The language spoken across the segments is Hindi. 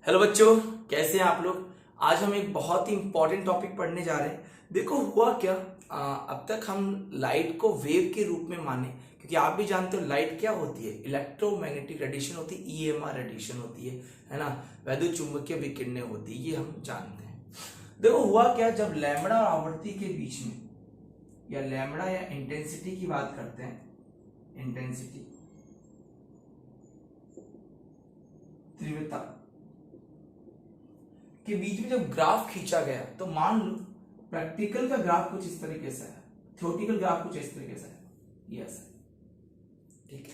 हेलो बच्चों, कैसे हैं आप लोग। आज हम एक बहुत ही इंपॉर्टेंट टॉपिक पढ़ने जा रहे हैं। देखो हुआ क्या, अब तक हम लाइट को वेव के रूप में माने, क्योंकि आप भी जानते हो लाइट क्या होती है, इलेक्ट्रोमैग्नेटिक रेडिएशन होती है, ईएमआर रेडिएशन होती है ना, वैद्युत चुंबकीय विकिरणें होती है, ये हम जानते हैं। देखो हुआ क्या, जब लैम्बडा और आवृत्ति के बीच में या लैम्बडा या इंटेंसिटी की बात करते हैं, इंटेंसिटी तीव्रता के बीच में जब ग्राफ खींचा गया, तो मान लो प्रैक्टिकल का ग्राफ कुछ इस तरीके से है, थ्योरेटिकल ग्राफ कुछ इस तरीके से है, ये ऐसा है, ठीक है।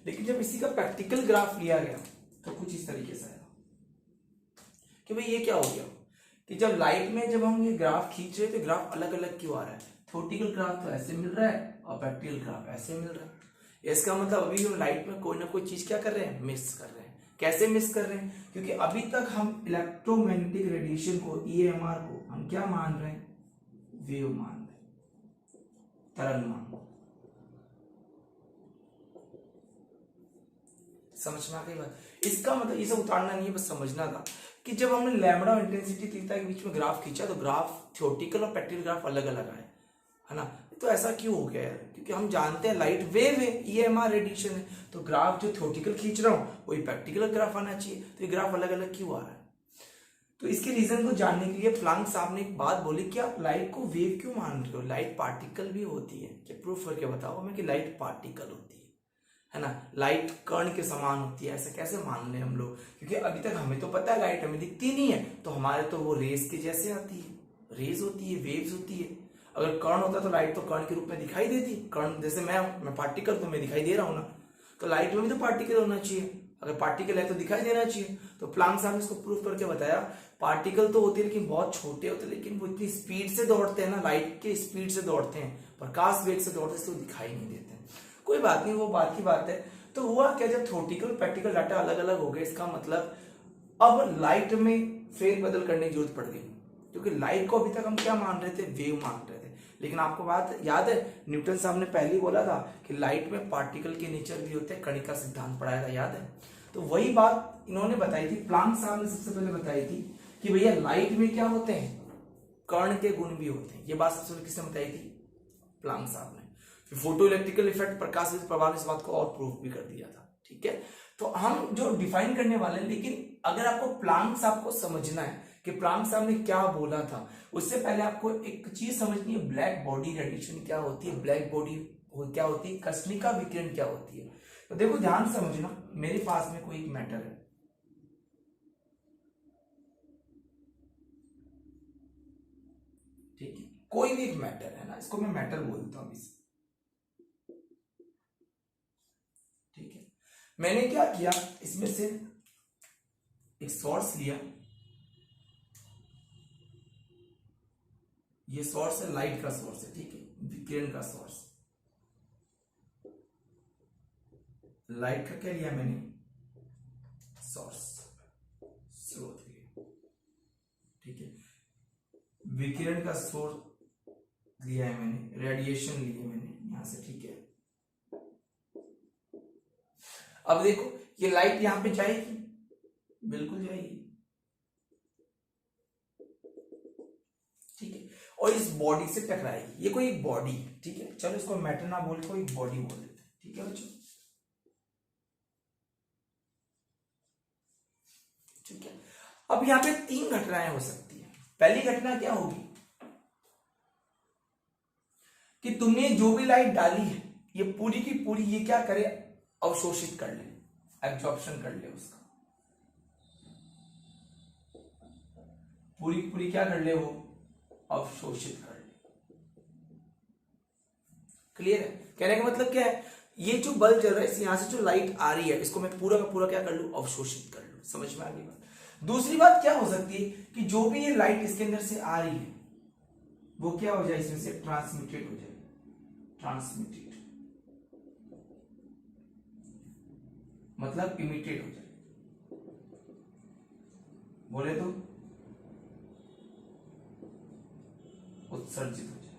लेकिन जब इसी का प्रैक्टिकल ग्राफ लिया गया तो कुछ इस तरीके से आया कि भाई ये क्या हो गया कि जब लाइट में जब हम ये ग्राफ खींच रहे तो ग्राफ अलग अलग क्यों आ रहा है। थ्योरेटिकल ग्राफ तो ऐसे मिल रहा है और प्रैक्टिकल ग्राफ ऐसे मिल रहा है। इसका मतलब अभी हम लाइट में कोई ना कोई चीज क्या कर रहे हैं, मिस कर रहे हैं। कैसे मिस कर रहे हैं, क्योंकि अभी तक हम इलेक्ट्रोमैग्नेटिक रेडिएशन को, ईएमआर को हम क्या मान रहे हैं, वेव मान रहे हैं, तरंग मान रहे हैं। समझ में आ गई बात। इसका मतलब ये सब उतारना नहीं है, बस समझना था कि जब हमने लैम्बडा और इंटेंसिटी तीव्रता के बीच में ग्राफ खींचा तो ग्राफ थ्योरेटिकल और प्रैक्टिकल ग्राफ अलग अलग आए, है ना। तो ऐसा क्यों हो गया यार, क्योंकि हम जानते हैं लाइट वेव है, ईएमआर रेडिएशन है, तो ग्राफ जो थ्योरेटिकल खींच रहा हूं वही प्रैक्टिकल ग्राफ आना चाहिए, तो ये ग्राफ अलग अलग क्यों आ रहा है। तो इसके रीजन को जानने के लिए प्लांक साहब ने एक बात बोली कि आप लाइट को वेव क्यों मान रहे हो, लाइट पार्टिकल भी होती है, क्या प्रूफ करके बताओ हमें कि लाइट पार्टिकल होती है ना, लाइट कण के समान होती है। ऐसा कैसे मान लें हम लोग, क्योंकि अभी तक हमें तो पता है लाइट हमें दिखती नहीं है, तो हमारे तो वो रेस के जैसे आती है, रेज होती है, वेव्स होती है। अगर कण होता तो लाइट तो कण के रूप में दिखाई देती, कण जैसे मैं पार्टिकल तो मैं दिखाई दे रहा हूं ना, तो लाइट में भी तो पार्टिकल होना चाहिए, अगर पार्टिकल है तो दिखाई देना चाहिए। तो प्लांक साहब ने इसको प्रूफ करके बताया, पार्टिकल तो होते हैं लेकिन बहुत छोटे होते हैं, लेकिन वो इतनी स्पीड से दौड़ते हैं ना, लाइट के स्पीड से दौड़ते हैं, प्रकाश वेग से दौड़ते हैं, इसलिए दिखाई नहीं देते। कोई बात नहीं, वो बात की बात है। तो हुआ क्या, जब थ्योरेटिकल प्रैक्टिकल डाटा अलग अलग हो गए, इसका मतलब अब लाइट में फेरबदल करने की जरूरत पड़ गई, क्योंकि लाइट को अभी तक हम क्या मान रहे थे, वेव मान रहे थे। लेकिन आपको बात याद है, न्यूटन साहब ने पहले ही बोला था कि लाइट में पार्टिकल के नेचर भी होते हैं, कणिका सिद्धांत पढ़ाया था, याद है। तो वही बात इन्होंने बताई थी, प्लांक साहब ने सबसे पहले बताई थी कि भैया लाइट में क्या होते हैं, कण के गुण भी होते हैं। ये बात सबसे पहले किसने बताई थी, प्लांक साहब ने। फिर फोटो इलेक्ट्रिकल इफेक्ट, प्रकाश प्रभाव, इस बात को और प्रूफ भी कर दिया था, ठीक है। तो हम जो डिफाइन करने वाले हैं, लेकिन अगर आपको प्लांक साहब को समझना है कि प्लांक साहब ने क्या बोला था, उससे पहले आपको एक चीज समझनी है, ब्लैक बॉडी रेडिएशन क्या होती है, ब्लैक बॉडी क्या होती है, कृष्णिका विकिरण क्या होती है। तो देखो ध्यान समझना, मेरे पास में कोई एक मैटर है, ठीक है, कोई भी एक मैटर है ना, इसको मैं मैटर बोलता हूं इसे, ठीक है। मैंने क्या किया, इसमें से एक सोर्स लिया, ये सोर्स है, लाइट का सोर्स है, ठीक है, विकिरण का सोर्स, लाइट का क्या लिया मैंने, सोर्स, स्रोत लिया, ठीक है। विकिरण का सोर्स लिया है मैंने, रेडिएशन ली है मैंने यहां से, ठीक है। अब देखो ये लाइट यहां पे जाएगी, बिल्कुल जाएगी, ठीक है, और इस बॉडी से टकराएगी, ये कोई एक बॉडी, ठीक है, चलो इसको मैटर ना बोल, कोई बॉडी बोल देते हैं, ठीक है बच्चों, ठीक है। अब यहां पे तीन घटनाएं हो सकती है। पहली घटना क्या होगी कि तुमने जो भी लाइट डाली है, ये पूरी की पूरी ये क्या करे, अवशोषित कर ले, एब्जॉर्प्शन कर ले उसका, पूरी पूरी क्या कर ले, वो अवशोषित कर ले। क्लियर है, कहने का मतलब क्या है, ये जो बल्ब जल रहा है, यहां से जो लाइट आ रही है, इसको मैं पूरा का पूरा क्या कर लू, अवशोषित कर लू। समझ में आ गई बात। दूसरी बात क्या हो सकती है कि जो भी ये लाइट इसके अंदर से आ रही है, वो क्या हो जाए, इसमें से ट्रांसमिटेड हो जाए, ट्रांसमिटेड मतलब इमिटेड हो जाए, बोले तो उत्सर्जित हो जाए।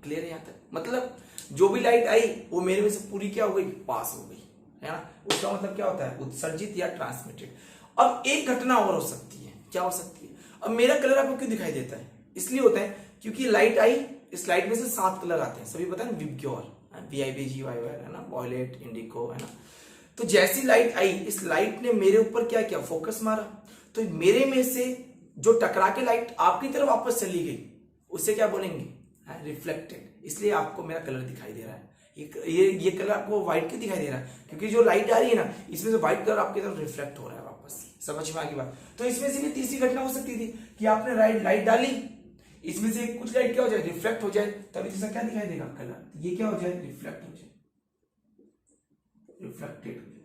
क्लियर है यहां तक, मतलब जो भी लाइट आई वो मेरे में से पूरी क्या हो गई, पास हो गई, है ना। उसका मतलब क्या होता है, उत्सर्जित या ट्रांसमिटेड। अब एक घटना और हो सकती है, क्या हो सकती है? अब मेरा कलर आपको क्यों दिखाई देता है? इसलिए होता है क्योंकि लाइट आई, इस लाइट में से 7 कलर आते हैं, सभी पता है ना, विबग्योर, VIBGYOR है ना, वॉयलेट, इंडिको है ना। तो जैसी लाइट आई, इस लाइट ने मेरे ऊपर क्या किया, फोकस मारा, तो मेरे में से जो टकरा के लाइट आपकी तरफ वापस चली गई उसे क्या बोलेंगे, रिफ्लेक्टेड। इसलिए आपको मेरा कलर दिखाई दे रहा है। ये कलर आपको व्हाइट क्यों दिखाई दे रहा है? क्योंकि जो लाइट आ रही है ना, इसमें से व्हाइट कलर आपकी तरफ रिफ्लेक्ट हो रहा है वापस। समझ में आ गई बात? तो इसमें से भी तीसरी घटना हो सकती थी कि आपने लाइट डाली, इसमें से कुछ लाइट क्या हो जाए, रिफ्लेक्ट हो जाए, तभी जैसा क्या दिखाई देगा, कलर। ये क्या हो जाए, रिफ्लेक्ट हो जाए, रिफ्लेक्टेड हो जाए,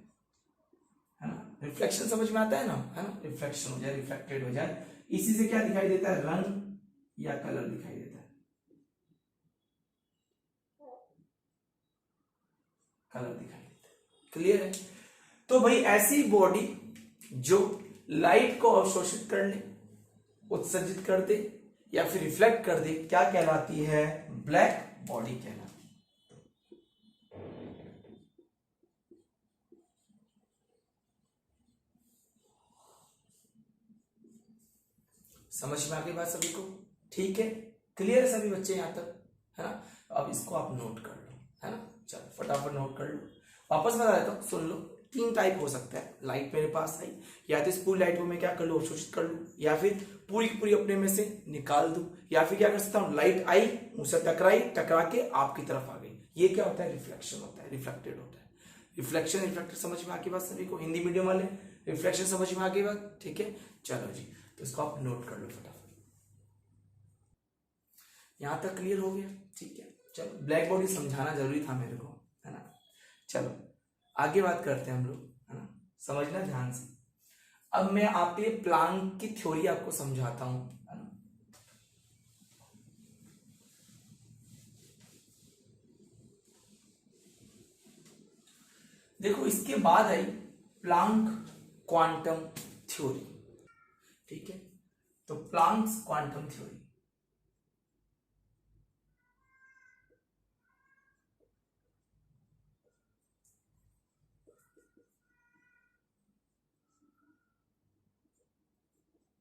है ना। रिफ्लेक्शन समझ में आता है ना, है ना, रिफ्लेक्शन हो जाए, रिफ्लेक्टेड हो जाए। इसी से क्या दिखाई देता है, रंग या कलर दिखाई देता है, कलर दिखाई देता है। क्लियर है? तो भाई ऐसी बॉडी जो लाइट को अवशोषित कर ले, उत्सर्जित कर दे या फिर रिफ्लेक्ट कर दे, क्या कहलाती है, ब्लैक बॉडी कहलाती है। समझ में आ गई बात सभी को? ठीक है, क्लियर है सभी बच्चे यहां तक, है ना। अब इसको आप नोट कर लो, है ना। चलो फटाफट नोट कर लो, वापस बता देता हूं, सुन लो। 3 टाइप हो सकता है, लाइट मेरे पास आई, या तो इस पूरी लाइट को मैं क्या कर लूं, अवशोषित कर लूं, या फिर पूरी की पूरी अपने में से निकाल दूं, या फिर क्या कर सकता हूं, लाइट आई, मुझसे टकराई, टकरा के आपकी तरफ आ गई। ये क्या होता है, रिफ्लेक्शन होता है, रिफ्लेक्टेड होता है। रिफ्लेक्शन, रिफ्लेक्टेड समझ में आ गई बात सभी को? हिंदी मीडियम वाले रिफ्लेक्शन समझ में आ गई बात? ठीक है, चलो जी, तो इसको आप नोट कर लो फटाफट। यहां तक क्लियर हो गया? ठीक है, चलो ब्लैक बॉडी समझाना जरूरी था मेरे को, है ना। चलो आगे बात करते हैं हम लोग, है ना। समझना ध्यान से। अब मैं आपके लिए प्लांक की थ्योरी आपको समझाता हूं, है ना। देखो इसके बाद आई प्लांक क्वांटम थ्योरी, ठीक है। तो Planck's quantum theory,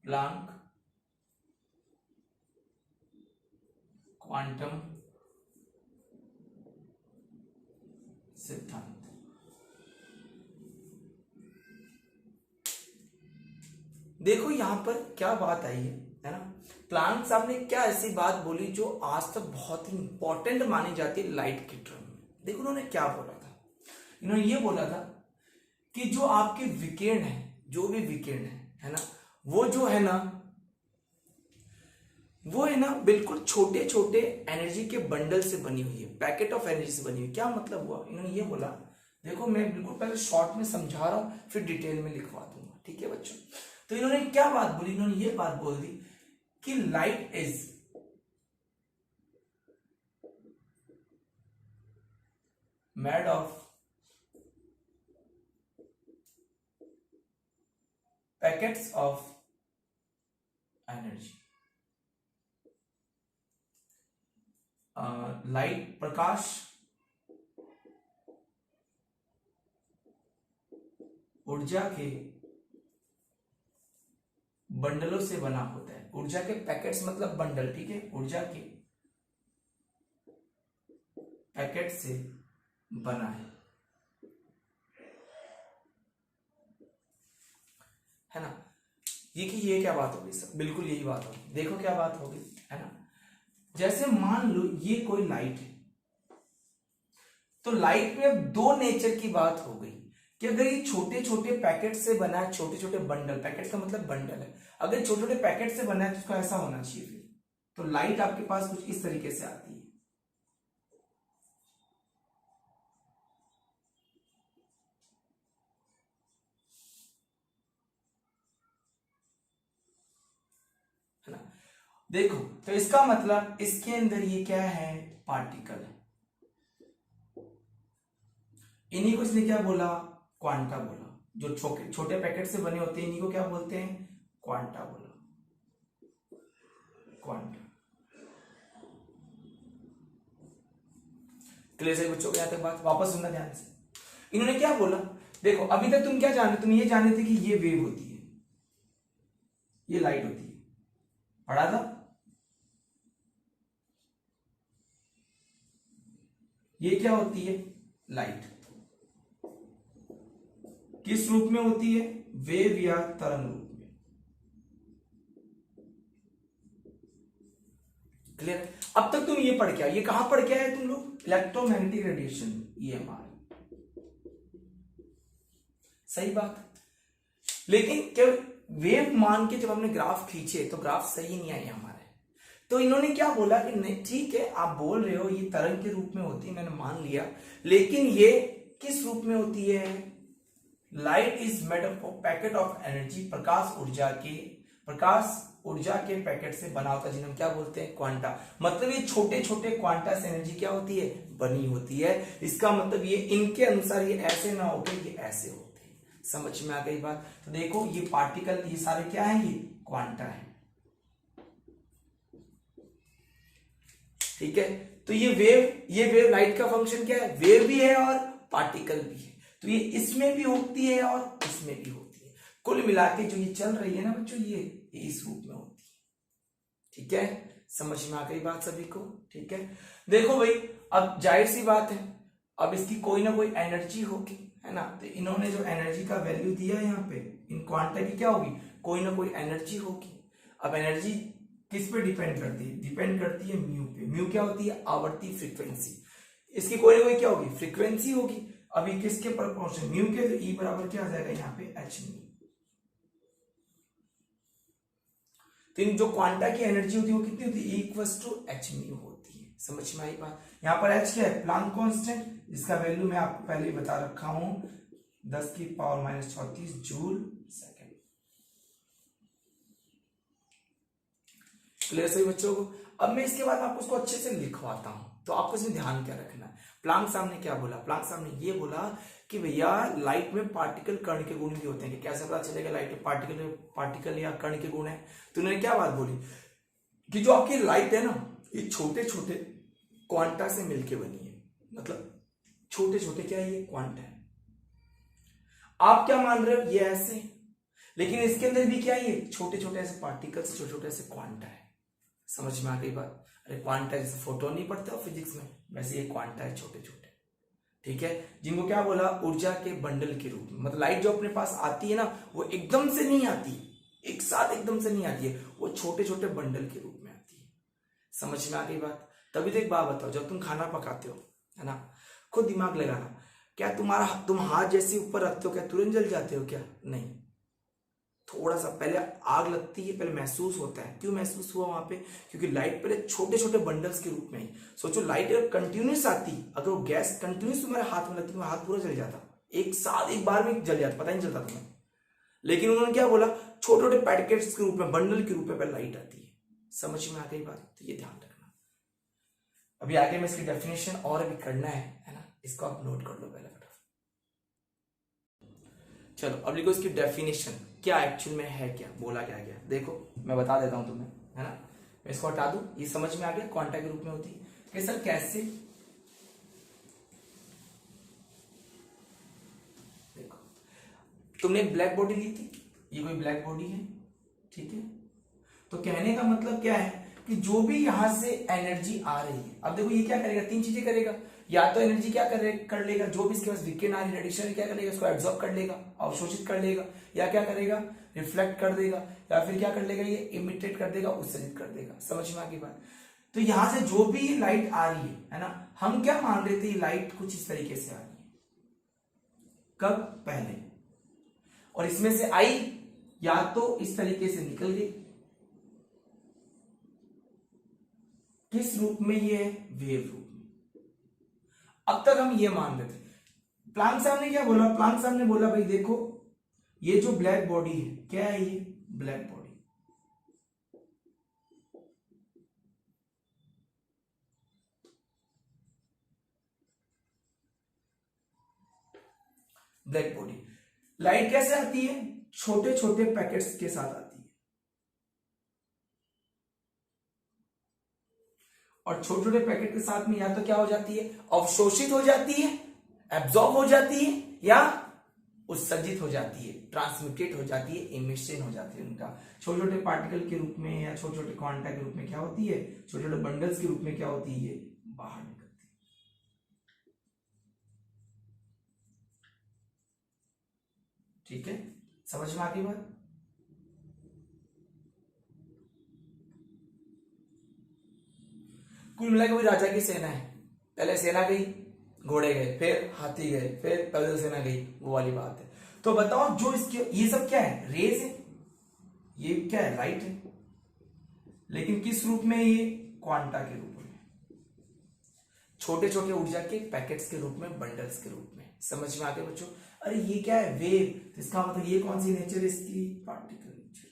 Planck quantum सिद्धांत। देखो यहां पर क्या बात आई है ना। प्लांक साहब ने क्या ऐसी बात बोली जो आज तक बहुत ही इंपॉर्टेंट मानी जाती है लाइट के टर्म में। देखो उन्होंने क्या बोला था, इन्होंने ये बोला था कि जो आपके विकिरण है, जो भी विकिरण है ना, वो जो है ना, वो है ना बिल्कुल छोटे छोटे एनर्जी के बंडल से बनी हुई है, पैकेट ऑफ एनर्जी से बनी हुई है। क्या मतलब हुआ, इन्होंने ये बोला, देखो मैं बिल्कुल पहले शॉर्ट में समझा रहा हूं, फिर डिटेल में लिखवा दूंगा, ठीक है बच्चों। तो इन्होंने क्या बात बोली, इन्होंने ये बात बोल दी कि light is made of packets of energy. Light, प्रकाश ऊर्जा के बंडलों से बना होता है। ऊर्जा के पैकेट्स मतलब बंडल, ठीक है, ऊर्जा के पैकेट से बना है ना। ये क्या बात होगी सर, बिल्कुल यही बात होगी। देखो क्या बात होगी, है ना। जैसे मान लो ये कोई लाइट है, तो लाइट में अब 2 नेचर की बात हो गई कि अगर ये छोटे छोटे पैकेट से बना है, छोटे छोटे बंडल, पैकेट का मतलब बंडल है, अगर छोटे छोटे पैकेट से बना है तो उसका ऐसा होना चाहिए फिर। तो लाइट आपके पास कुछ इस तरीके से आती है ना। देखो तो इसका मतलब इसके अंदर ये क्या है, पार्टिकल है। इन्हीं को इसने क्या बोला, क्वांटा बोला। जो छोटे छोटे पैकेट से बने होते हैं इन्हीं को क्या बोलते हैं, क्वांटा बोला, क्वांटा। क्लियर है बच्चों को यहां तक बात? वापस सुनना ध्यान से। इन्होंने क्या बोला, देखो अभी तक तुम क्या जाने, तुम ये जाने थे कि ये वेव होती है, ये लाइट होती है, पढ़ा था? ये क्या होती है? लाइट। किस रूप में होती है? वेव या तरंग रूप में। क्लियर? अब तक तुम ये पढ़ के आए, ये कहां पढ़ के आए तुम लोग? Electromagnetic radiation, EMR। सही बात। लेकिन क्या वेव मान के जब हमने ग्राफ खींचे तो ग्राफ सही नहीं आए हमारे, तो इन्होंने क्या बोला कि नहीं ठीक है आप बोल रहे हो ये तरंग के रूप में होती है, मैंने मान लिया, लेकिन ये किस रूप में होती है? Light is made up of packet of energy, प्रकाश ऊर्जा के पैकेट से बना होता है, जिन्हें हम क्या बोलते हैं? क्वांटा। मतलब ये छोटे छोटे क्वांटा से एनर्जी क्या होती है? बनी होती है। इसका मतलब ये इनके अनुसार ये ऐसे ना होते, ये ऐसे होते हैं। समझ में आ गई बात? तो देखो ये पार्टिकल, ये सारे क्या है? ये क्वांटा है। ठीक है, तो ये वेव लाइट का फंक्शन क्या है? वेव भी है और पार्टिकल भी है। तो ये इसमें भी होती है और इसमें भी होती है। कुल मिला के जो ये चल रही है ना बच्चों, ये इस रूप में होती है। ठीक है, समझ में आ गई बात सभी को? ठीक है, देखो भाई अब जाहिर सी बात है, अब इसकी कोई ना कोई एनर्जी होगी, है ना? तो इन्होंने जो एनर्जी का वैल्यू दिया है यहाँ पे, इन क्वांटा की क्या होगी? कोई ना कोई एनर्जी होगी। अब एनर्जी किस पे डिपेंड करती है? डिपेंड करती है म्यू पे। म्यू क्या होती है? आवर्ती फ्रीक्वेंसी। इसकी कोई ना कोई क्या होगी? फ्रीक्वेंसी होगी। अभी किसके प्रोपोर्शन? म्यू के, तो ई बराबर क्या आ जाएगा यहाँ पे? H mu. तो इन जो क्वांटा की एनर्जी होती है वो कितनी होती है? इक्वल्स टू एच म्यू होती है। समझ में आई बात? यहाँ पर एच क्या है? प्लांक कांस्टेंट, जिसका वैल्यू मैं आपको पहले ही बता रखा हूं, 10 की पावर -34 जूल सेकेंड। क्लियर सही बच्चों को? अब मैं इसके बाद आपको उसको अच्छे से लिखवाता हूं, तो आपको इसमें ध्यान क्या रखना है? प्लांक साहब ने क्या बोला? प्लांक साहब ने ये बोला कि भैया लाइट में पार्टिकल कण के गुण भी होते हैं। कि कैसे पता चलेगा लाइट में पार्टिकल या कण के गुण है? तो उन्होंने क्या बात बोली कि जो आपकी लाइट है ना, ये छोटे छोटे क्वांटा से मिलके बनी है। मतलब छोटे छोटे क्या है? ये क्वांटा है। आप क्या मान रहे हो? ये ऐसे, लेकिन इसके अंदर भी क्या है? ये छोटे छोटे ऐसे पार्टिकल्स, छोटे छोटे ऐसे क्वांटा है। समझ में आ गई बात? अरे क्वांटा जैसे फोटोन नहीं पढ़ते हो फिजिक्स में, वैसे ये क्वांटा है छोटे छोटे। ठीक है, जिनको क्या बोला? ऊर्जा के बंडल के रूप में। मतलब लाइट जो अपने पास आती है ना, वो एकदम से नहीं आती, एक साथ एकदम से नहीं आती है, वो छोटे छोटे बंडल के रूप में आती है। समझ में आ गई बात? तभी तो एक बात बताओ, जब तुम खाना पकाते हो, है ना, खुद दिमाग लगाना, क्या तुम हाथ जैसे ऊपर रखते हो, क्या तुरंत जल जाते हो? क्या नहीं, थोड़ा सा पहले आग लगती है, पहले महसूस होता है। क्यों महसूस हुआ वहां पे? क्योंकि लाइट पहले छोटे छोटे बंडल्स के रूप में ही। सोचो लाइट अगर कंटिन्यूस आती, अगर वो गैस कंटिन्यूस तुम्हारे हाथ में लगती, हाथ पूरा जल जाता, एक साथ एक बार में जल जाता, पता ही नहीं चलता तुम्हें। लेकिन उन्होंने क्या बोला? छोटे छोटे पैकेट्स के रूप में, बंडल के रूप में पहले लाइट आती है। समझ में आ गई बात? तो ये ध्यान रखना। अभी आगे में इसकी डेफिनेशन और भी करना है ना, इसको आप नोट कर लो पहले फटाफट। चलो अब लिखो इसकी डेफिनेशन, क्या एक्चुअल में है, क्या बोला क्या गया। देखो मैं बता देता हूं तुम्हें, है ना, मैं इसको हटा दूं, ये समझ में आ गया? क्वांटा के रूप में होती है कि सर कैसे? देखो तुमने ब्लैक बॉडी ली थी, ये कोई ब्लैक बॉडी है, ठीक है, तो कहने का मतलब क्या है कि जो भी यहां से एनर्जी आ रही है, अब देखो ये क्या करेगा? तीन चीजें करेगा। या तो एनर्जी क्या कर लेगा? जो भी इसके पास विकिरण आ रही रेडिएशन क्या कर लेगा? उसको एब्जॉर्ब कर लेगा, अवशोषित कर लेगा, या क्या करेगा? रिफ्लेक्ट कर देगा, या फिर क्या कर लेगा? ये इमिटेट कर देगा, उत्सर्जित कर देगा। समझ में आ गई बात? तो यहां से जो भी लाइट आ रही है ना, हम क्या मान रहे थे? लाइट कुछ इस तरीके से आ रही है। कब? पहले। और इसमें से आई, या तो इस तरीके से निकल गई। किस रूप में? ये है वेव रूप में। अब तक हम ये मान रहे थे। प्लांक साहब ने क्या बोला? प्लांक साहब ने बोला भाई देखो ये जो ब्लैक बॉडी है, क्या है? ये black body. Black body light कैसे आती है? छोटे छोटे पैकेट्स के साथ आती है, और छोटे छोटे पैकेट के साथ में या तो क्या हो जाती है? अवशोषित हो जाती है, एब्जॉर्ब हो जाती है, या उत्सर्जित हो जाती है, ट्रांसमिटेड हो जाती है, इमिशन हो जाती है उनका, छोटे छोटे पार्टिकल के रूप में या छोटे छोटे क्वांटा के रूप में क्या होती है, छोटे छोटे बंडल्स के रूप में क्या होती है, बाहर निकलती है। ठीक है, समझ में आती बात। कुल मिलाकर वही राजा की सेना है, पहले सेना गई, घोड़े गए, फिर हाथी गए, फिर पैदल सेना गई, वो वाली बात है। तो बताओ जो इसके ये सब क्या है, रेज है, ये क्या है, लाइट है, लेकिन किस रूप में, ये क्वांटा के रूप में, छोटे छोटे ऊर्जा के पैकेट्स के रूप में, बंडल्स के रूप में। समझ में आते बच्चों। अरे ये क्या है, वेव, तो इसका मतलब ये कौन सी नेचर है इसकी, पार्टिकल नेचर।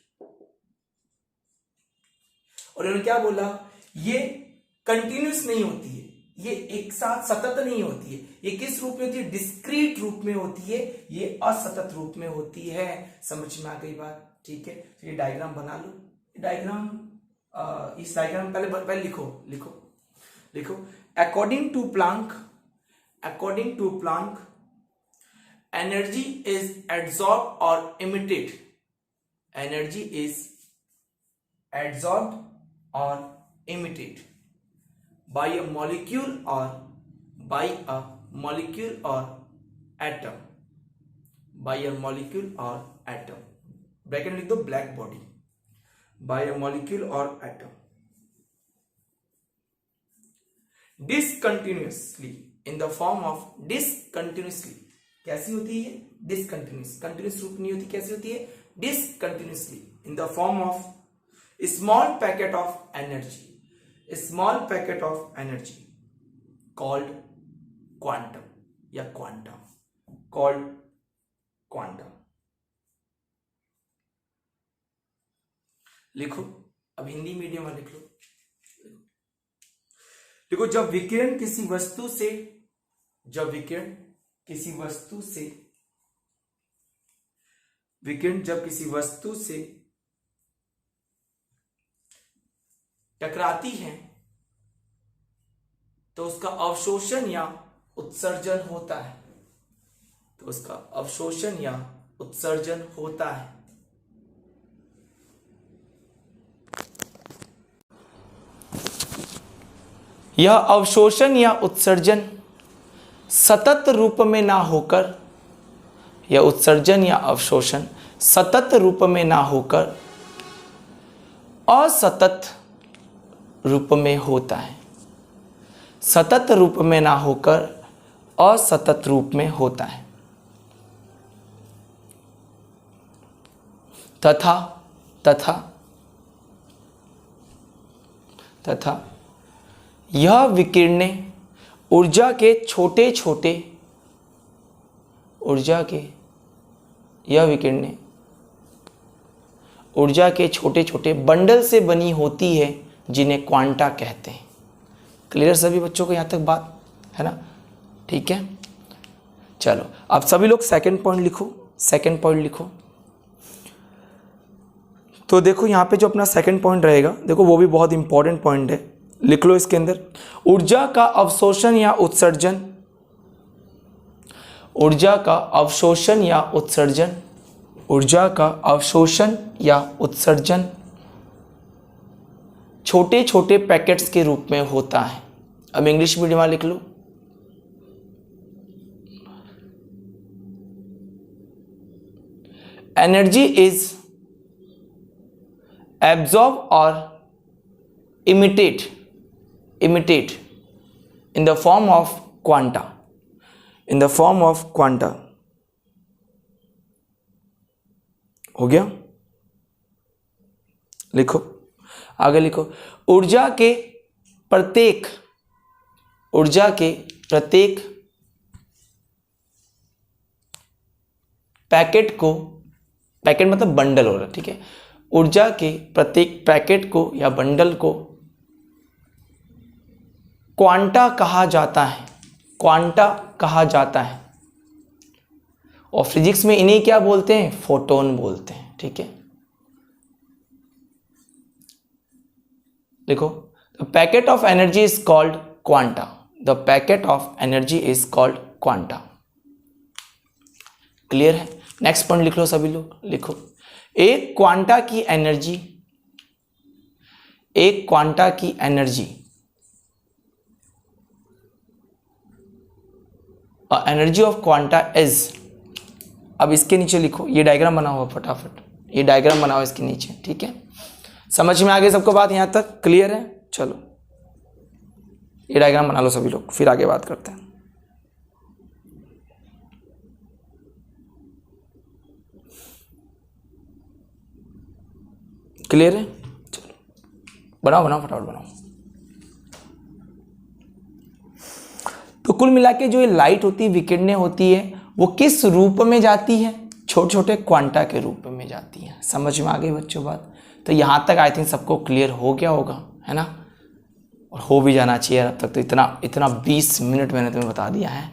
और इन्होंने क्या बोला, ये कंटिन्यूस नहीं होती है, ये एक साथ सतत नहीं होती है, ये किस रूप में होती है, डिस्क्रीट रूप में होती है, ये असतत रूप में होती है। समझ में आ गई बात। ठीक है, तो ये डायग्राम बना लो, डायग्राम, इस डायग्राम पहले लिखो लिखो लिखो। According to Planck energy is absorb और इमिटेड, एनर्जी इज एब्सॉर्ब और emitted by a molecule or atom, by a molecule or atom, bracket लिख दो, black body, by a molecule or atom, discontinuously in the form of, discontinuously कैसी होती है, discontinuous, कंटिन्यूस रूप नहीं होती, कैसी होती है, discontinuously in the form of small packet of energy, small packet of energy called quantum या quantum, called quantum। लिखो, अब हिंदी मीडियम में लिख लो। देखो, जब विकिरण किसी वस्तु से, विकिरण जब किसी वस्तु से टकराती है तो उसका अवशोषण या उत्सर्जन होता है, तो उसका अवशोषण या उत्सर्जन होता है। यह अवशोषण या उत्सर्जन सतत रूप में ना होकर, यह उत्सर्जन या अवशोषण सतत रूप में ना होकर असतत रूप में होता है, सतत रूप में ना होकर असतत रूप में होता है। तथा यह विकिरणें ऊर्जा के छोटे छोटे बंडल से बनी होती है, जिन्हें क्वांटा कहते हैं। क्लियर सभी बच्चों को, यहाँ तक बात है ना। ठीक है, चलो अब सभी लोग सेकंड पॉइंट लिखो। तो देखो यहाँ पे जो अपना सेकंड पॉइंट रहेगा, देखो वो भी बहुत इंपॉर्टेंट पॉइंट है, लिख लो इसके अंदर। ऊर्जा का अवशोषण या उत्सर्जन छोटे छोटे पैकेट्स के रूप में होता है। अब इंग्लिश मीडियम में लिख लो। एनर्जी इज एब्जॉर्ब और imitate in the form of quanta, हो गया। लिखो, आगे लिखो। ऊर्जा के प्रत्येक पैकेट को, पैकेट मतलब बंडल हो रहा है, ठीक है। ऊर्जा के प्रत्येक पैकेट को या बंडल को क्वांटा कहा जाता है, और फिजिक्स में इन्हें क्या बोलते हैं, फोटोन बोलते हैं, ठीक है। देखो, the packet of energy is called quanta, clear है? नेक्स्ट पॉइंट लिख लो सभी लोग, लिखो। एक क्वांटा की एनर्जी, एक क्वांटा की energy, energy of quanta is, अब इसके नीचे लिखो, ये डायग्राम बना हुआ फटाफट, ये डायग्राम बनाओ इसके नीचे, ठीक है? समझ में आ गई सबको बात? यहां तक क्लियर है? चलो ये डायग्राम बना लो सभी लोग, फिर आगे बात करते हैं। क्लियर है? चलो बनाओ बनाओ फटाफट बनाओ। तो कुल मिला के जो ये लाइट होती है, विकिरणें होती है, वो किस रूप में जाती है? छोटे छोटे क्वांटा के रूप में जाती है। समझ में आ गई बच्चों बात? तो यहाँ तक आई थिंक सबको क्लियर हो गया होगा, है ना? और हो भी जाना चाहिए अब तक तो, इतना 20 मिनट मैंने तुम्हें बता दिया है।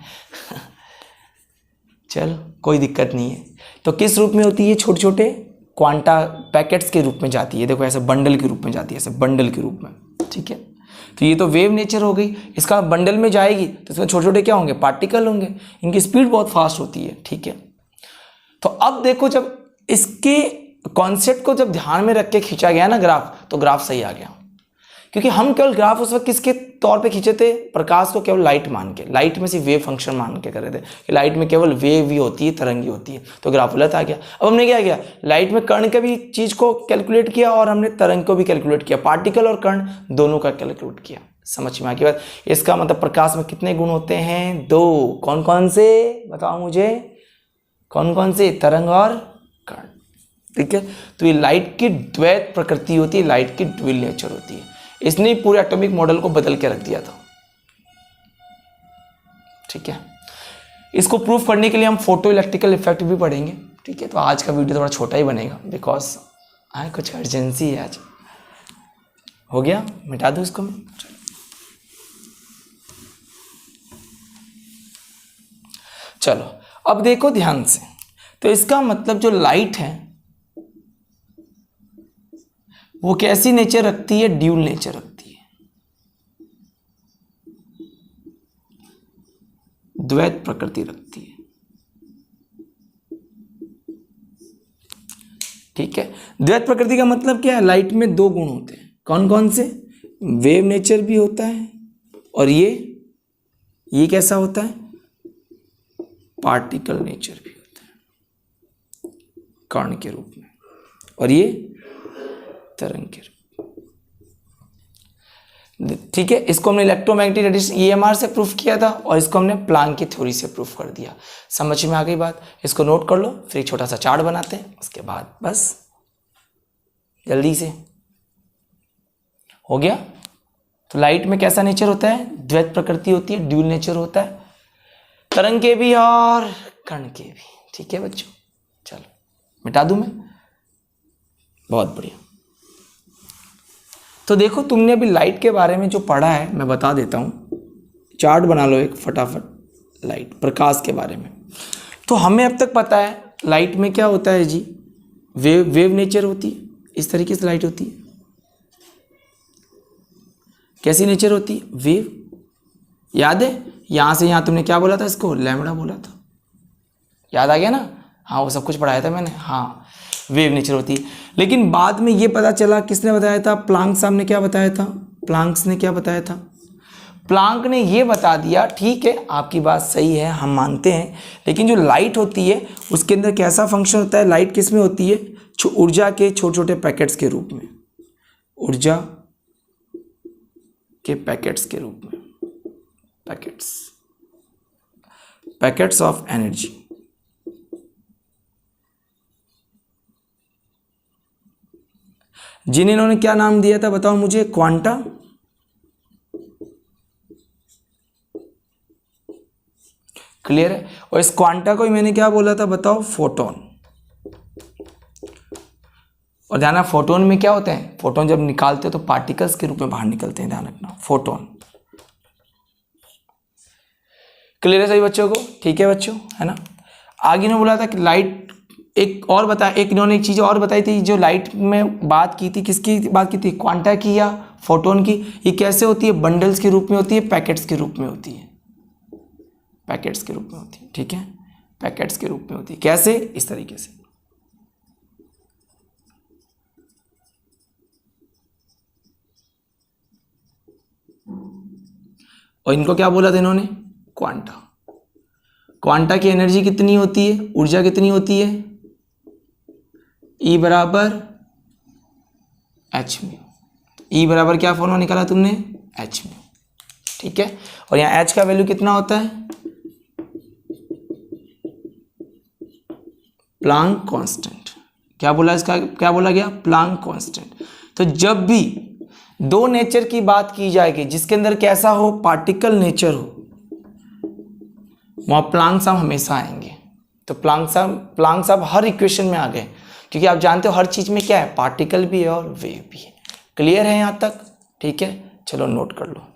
चल कोई दिक्कत नहीं है। तो किस रूप में होती है? छोटे छोटे क्वांटा पैकेट्स के रूप में जाती है। देखो ऐसे बंडल के रूप में जाती है, ऐसे बंडल के रूप में, ठीक है? तो ये तो वेव नेचर हो गई। इसका बंडल में जाएगी तो इसमें छोटे छोटे क्या होंगे? पार्टिकल होंगे। इनकी स्पीड बहुत फास्ट होती है, ठीक है? तो अब देखो जब इसके कॉन्सेप्ट को जब ध्यान में रख के खींचा गया ना ग्राफ, तो ग्राफ सही आ गया। क्योंकि हम केवल ग्राफ उस वक्त किसके तौर पे खींचे थे? प्रकाश को केवल लाइट मान के, लाइट में सिर्फ वेव फंक्शन मान के कर रहे थे कि लाइट में केवल वेव ही होती है, तरंग ही होती है। तो ग्राफ गलत आ गया। अब हमने क्या किया? लाइट में कण के भी चीज को कैलकुलेट किया और हमने तरंग को भी कैलकुलेट किया, पार्टिकल और कण दोनों का कैलकुलेट किया। समझ में आ गई बात? इसका मतलब प्रकाश में कितने गुण होते हैं? 2। कौन कौन से बताओ मुझे? कौन कौन से? तरंग और कण, ठीक है? तो ये लाइट की द्वैत प्रकृति होती है, लाइट की ड्यूल नेचर होती है। इसने पूरे एटॉमिक मॉडल को बदल के रख दिया था, ठीक है? इसको प्रूफ करने के लिए हम फोटो इलेक्ट्रिकल इफेक्ट भी पढ़ेंगे, ठीक है? तो आज का वीडियो थोड़ा छोटा ही बनेगा बिकॉज कुछ अर्जेंसी है आज। हो गया? मिटा दूं इसको मैं? चलो अब देखो ध्यान से। तो इसका मतलब जो लाइट है वो कैसी नेचर रखती है? ड्यूल नेचर रखती है, द्वैत प्रकृति रखती है, ठीक है? द्वैत प्रकृति का मतलब क्या है? लाइट में 2 गुण होते हैं। कौन कौन से? वेव नेचर भी होता है और ये कैसा होता है? पार्टिकल नेचर भी होता है, कण के रूप में, और ये तरंग के रूप, ठीक है? इसको हमने इलेक्ट्रोमैग्नेटिक रेडिएशन EMR से प्रूफ किया था और इसको हमने प्लांक की थ्योरी से प्रूफ कर दिया। समझ में आ गई बात? इसको नोट कर लो, फिर एक छोटा सा चार्ट बनाते हैं, उसके बाद बस जल्दी से हो गया। तो लाइट में कैसा नेचर होता है? द्वैत प्रकृति होती है, ड्यूल नेचर होता है, तरंग के भी और कण के भी, ठीक है बच्चों? चलो मिटा दूं मैं? बहुत बढ़िया। तो देखो तुमने अभी लाइट के बारे में जो पढ़ा है मैं बता देता हूँ, चार्ट बना लो एक फटाफट, लाइट प्रकाश के बारे में। तो हमें अब तक पता है लाइट में क्या होता है जी? वेव नेचर होती है, इस तरीके से लाइट होती है। कैसी नेचर होती है? वेव। याद है? यहाँ से यहाँ तुमने क्या बोला था? इसको लैम्बडा बोला था, याद आ गया ना? हाँ वो सब कुछ पढ़ाया था मैंने, हाँ वेव नेचर होती है। लेकिन बाद में ये पता चला, किसने बताया था? प्लांक साहब ने क्या बताया था? प्लांक्स ने क्या बताया था? प्लांक ने ये बता दिया, ठीक है आपकी बात सही है, हम मानते हैं, लेकिन जो लाइट होती है उसके अंदर कैसा फंक्शन होता है? लाइट किस में होती है? ऊर्जा के छोटे छोटे पैकेट्स के रूप में, ऊर्जा के पैकेट्स के रूप में, पैकेट्स ऑफ एनर्जी। जिन्हें इन्होंने क्या नाम दिया था बताओ मुझे? क्वांटा। क्लियर है? और इस क्वांटा को ही मैंने क्या बोला था बताओ? फोटोन। और ध्यान, फोटोन में क्या होते हैं? फोटोन जब निकालते हो तो पार्टिकल्स के रूप में बाहर निकलते हैं, ध्यान रखना, फोटोन। क्लियर है सभी बच्चों को? ठीक है बच्चों, है ना? आगे इन्होंने बोला था कि लाइट, एक और बताया, इन्होंने एक चीज़ और बताई थी, जो लाइट में बात की थी, किसकी बात की थी? क्वांटा की या फोटोन की। ये कैसे होती है? बंडल्स के रूप में होती है, पैकेट्स के रूप में होती है, पैकेट्स के रूप में होती है, ठीक है? पैकेट्स के रूप में होती है। कैसे? इस तरीके से। और इनको क्या बोला था इन्होंने? क्वांटा। क्वांटा की एनर्जी कितनी होती है, ऊर्जा कितनी होती है? E बराबर एच म्यू। E बराबर क्या फॉर्मूला निकाला तुमने? H mu. ठीक है, और यहाँ H का वैल्यू कितना होता है? Planck constant. क्या बोला इसका, क्या बोला गया? Planck constant. तो जब भी दो नेचर की बात की जाएगी जिसके अंदर कैसा हो, पार्टिकल नेचर हो, वहां प्लांक सम हमेशा आएंगे। तो प्लांक सम हर इक्वेशन में आ गए, क्योंकि आप जानते हो हर चीज में क्या है, पार्टिकल भी है और वेव भी है। क्लियर है यहां तक? ठीक है, चलो नोट कर लो।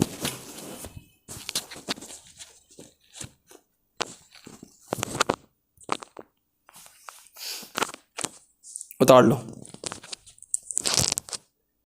उतार लो।